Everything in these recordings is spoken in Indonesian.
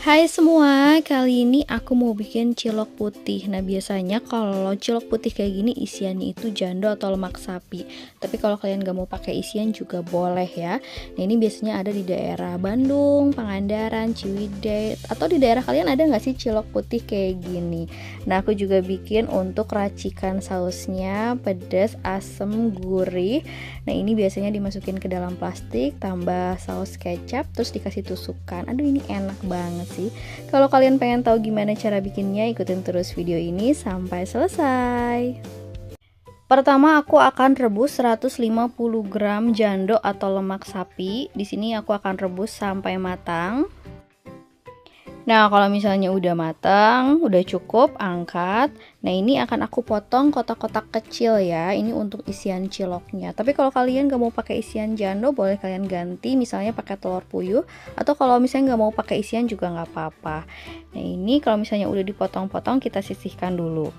Hai semua, kali ini aku mau bikin cilok putih. Nah, biasanya kalau cilok putih kayak gini isiannya itu jando atau lemak sapi. Tapi kalau kalian gak mau pakai isian juga boleh ya. Nah, ini biasanya ada di daerah Bandung, Pangandaran, Ciwidey, atau di daerah kalian ada gak sih cilok putih kayak gini? Nah, aku juga bikin untuk racikan sausnya pedas, asem, gurih. Nah, ini biasanya dimasukin ke dalam plastik, tambah saus kecap, terus dikasih tusukan. Aduh, ini enak banget sih. Kalau kalian pengen tahu gimana cara bikinnya, ikutin terus video ini sampai selesai. Pertama aku akan rebus 150 gram jando atau lemak sapi. Di sini aku akan rebus sampai matang. Nah, kalau misalnya udah matang, udah cukup, angkat. Nah, ini akan aku potong kotak-kotak kecil ya. Ini untuk isian ciloknya. Tapi kalau kalian gak mau pakai isian jando, boleh kalian ganti, misalnya pakai telur puyuh. Atau kalau misalnya gak mau pakai isian juga gak apa-apa. Nah, ini kalau misalnya udah dipotong-potong, kita sisihkan dulu.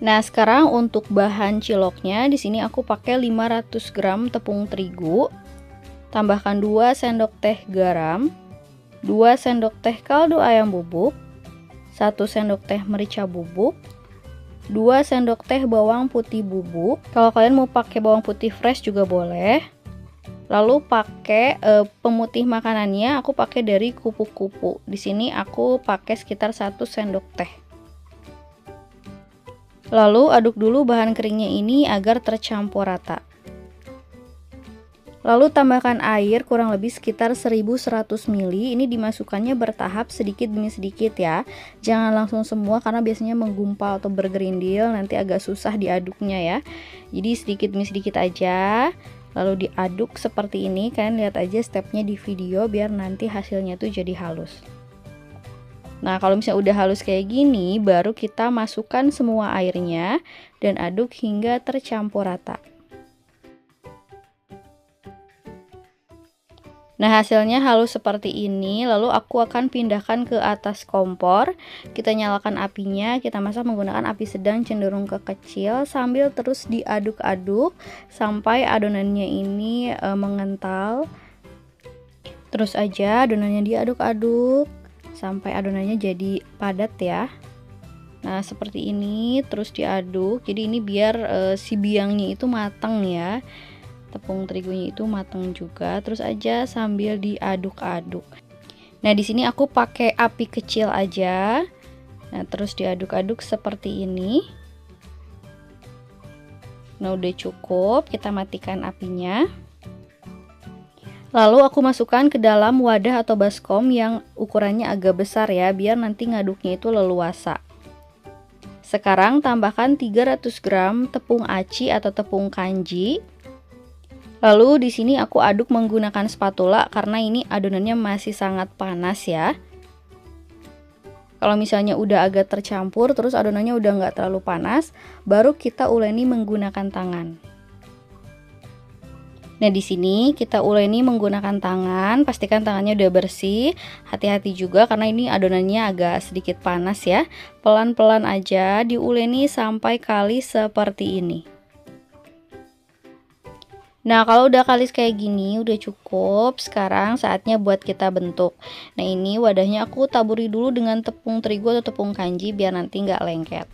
Nah, sekarang untuk bahan ciloknya, di sini aku pakai 500 gram tepung terigu. Tambahkan 2 sendok teh garam. 2 sendok teh kaldu ayam bubuk, 1 sendok teh merica bubuk, 2 sendok teh bawang putih bubuk. Kalau kalian mau pakai bawang putih fresh juga boleh. Lalu pakai pemutih makanannya, aku pakai dari kupu-kupu. Di sini aku pakai sekitar 1 sendok teh. Lalu aduk dulu bahan keringnya ini agar tercampur rata. Lalu tambahkan air kurang lebih sekitar 1100 ml. Ini dimasukkannya bertahap sedikit demi sedikit ya. Jangan langsung semua karena biasanya menggumpal atau bergerindil, nanti agak susah diaduknya ya. Jadi sedikit demi sedikit aja. Lalu diaduk seperti ini. Kalian lihat aja stepnya di video biar nanti hasilnya tuh jadi halus. Nah, kalau misalnya udah halus kayak gini, baru kita masukkan semua airnya dan aduk hingga tercampur rata. Nah, hasilnya halus seperti ini. Lalu aku akan pindahkan ke atas kompor. Kita nyalakan apinya, kita masak menggunakan api sedang cenderung ke kecil sambil terus diaduk-aduk sampai adonannya ini mengental. Terus aja adonannya diaduk-aduk sampai adonannya jadi padat ya. Nah, seperti ini terus diaduk. Jadi ini biar si biangnya itu matang ya. Tepung terigunya itu matang juga, terus aja sambil diaduk-aduk. Nah, di sini aku pakai api kecil aja. Nah, terus diaduk-aduk seperti ini. Nah, udah cukup, kita matikan apinya. Lalu aku masukkan ke dalam wadah atau baskom yang ukurannya agak besar ya, biar nanti ngaduknya itu leluasa. Sekarang tambahkan 300 gram tepung aci atau tepung kanji. Lalu di sini aku aduk menggunakan spatula karena ini adonannya masih sangat panas ya. Kalau misalnya udah agak tercampur terus adonannya udah nggak terlalu panas, baru kita uleni menggunakan tangan. Nah, di sini kita uleni menggunakan tangan, pastikan tangannya udah bersih. Hati-hati juga karena ini adonannya agak sedikit panas ya. Pelan-pelan aja diuleni sampai kalis seperti ini. Nah, kalau udah kalis kayak gini udah cukup. Sekarang saatnya buat kita bentuk. Nah, ini wadahnya aku taburi dulu dengan tepung terigu atau tepung kanji biar nanti nggak lengket.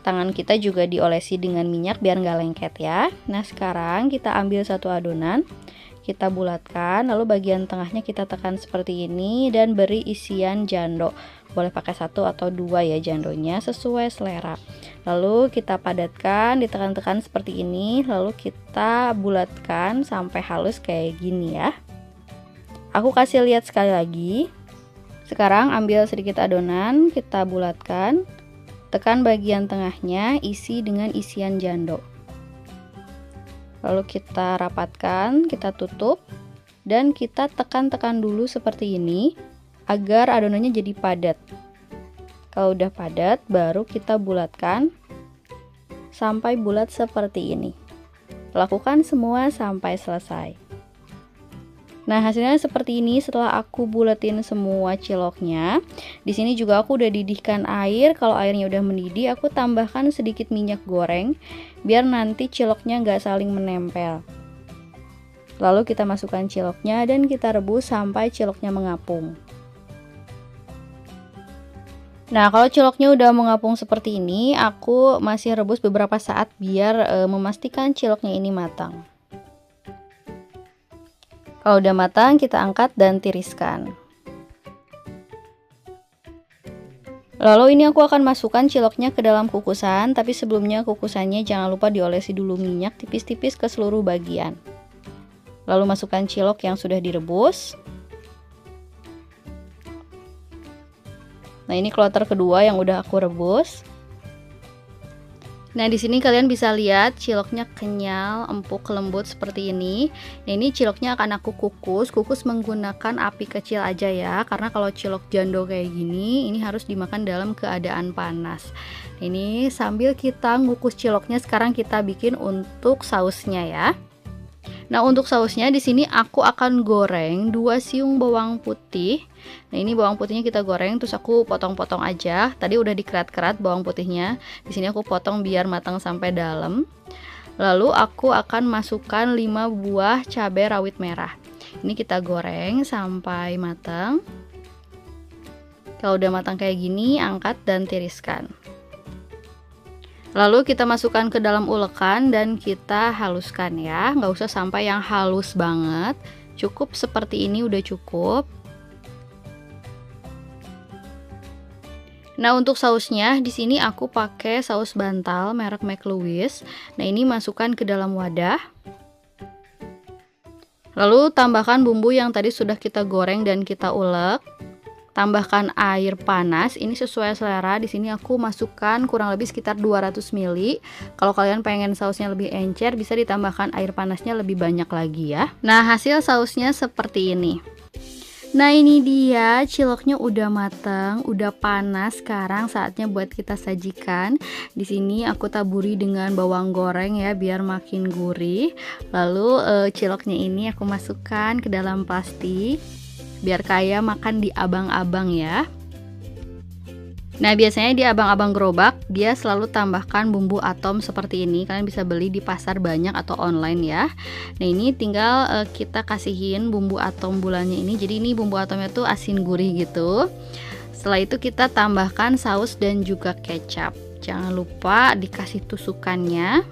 Tangan kita juga diolesi dengan minyak biar nggak lengket ya. Nah, sekarang kita ambil satu adonan, kita bulatkan, lalu bagian tengahnya kita tekan seperti ini dan beri isian jando. Boleh pakai 1 atau 2 ya jandonya sesuai selera. Lalu kita padatkan, ditekan-tekan seperti ini, lalu kita bulatkan sampai halus kayak gini ya. Aku kasih lihat sekali lagi. Sekarang ambil sedikit adonan, kita bulatkan. Tekan bagian tengahnya, isi dengan isian jando. Lalu kita rapatkan, kita tutup, dan kita tekan-tekan dulu seperti ini agar adonannya jadi padat. Kalau udah padat, baru kita bulatkan sampai bulat seperti ini. Lakukan semua sampai selesai. Nah, hasilnya seperti ini setelah aku bulatin semua ciloknya. Di sini juga aku udah didihkan air. Kalau airnya udah mendidih, aku tambahkan sedikit minyak goreng biar nanti ciloknya nggak saling menempel. Lalu kita masukkan ciloknya dan kita rebus sampai ciloknya mengapung. Nah, kalau ciloknya udah mengapung seperti ini, aku masih rebus beberapa saat biar memastikan ciloknya ini matang. Kalau udah matang, kita angkat dan tiriskan. Lalu ini aku akan masukkan ciloknya ke dalam kukusan, tapi sebelumnya kukusannya jangan lupa diolesi dulu minyak tipis-tipis ke seluruh bagian. Lalu masukkan cilok yang sudah direbus. Nah, ini kloter kedua yang udah aku rebus. Nah, di sini kalian bisa lihat ciloknya kenyal, empuk, lembut seperti ini. Nah, ini ciloknya akan aku kukus menggunakan api kecil aja ya, karena kalau cilok jando kayak gini, ini harus dimakan dalam keadaan panas. Ini sambil kita ngukus ciloknya, sekarang kita bikin untuk sausnya ya. Nah, untuk sausnya di sini aku akan goreng 2 siung bawang putih. Nah, ini bawang putihnya kita goreng, terus aku potong-potong aja. Tadi udah dikerat-kerat bawang putihnya. Di sini aku potong biar matang sampai dalam. Lalu aku akan masukkan 5 buah cabai rawit merah. Ini kita goreng sampai matang. Kalau udah matang kayak gini, angkat dan tiriskan. Lalu kita masukkan ke dalam ulekan dan kita haluskan ya, nggak usah sampai yang halus banget, cukup seperti ini udah cukup. Nah, untuk sausnya di sini aku pakai saus bantal merek McLouis. Nah, ini masukkan ke dalam wadah. Lalu tambahkan bumbu yang tadi sudah kita goreng dan kita ulek. Tambahkan air panas, ini sesuai selera. Di sini aku masukkan kurang lebih sekitar 200 ml. Kalau kalian pengen sausnya lebih encer, bisa ditambahkan air panasnya lebih banyak lagi ya. Nah, hasil sausnya seperti ini. Nah, ini dia ciloknya udah matang, udah panas. Sekarang saatnya buat kita sajikan. Di sini aku taburi dengan bawang goreng ya biar makin gurih. Lalu ciloknya ini aku masukkan ke dalam plastik biar kayak makan di abang-abang ya. Nah, biasanya di abang-abang gerobak dia selalu tambahkan bumbu atom seperti ini. Kalian bisa beli di pasar banyak atau online ya. Nah, ini tinggal kita kasihin bumbu atom bulannya ini. Jadi ini bumbu atomnya tuh asin gurih gitu. Setelah itu kita tambahkan saus dan juga kecap. Jangan lupa dikasih tusukannya.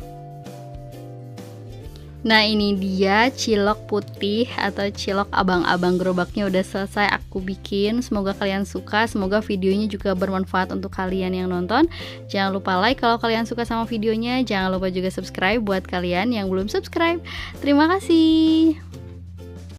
Nah, ini dia cilok putih atau cilok abang-abang gerobaknya udah selesai aku bikin. Semoga kalian suka, semoga videonya juga bermanfaat untuk kalian yang nonton. Jangan lupa like kalau kalian suka sama videonya. Jangan lupa juga subscribe buat kalian yang belum subscribe. Terima kasih.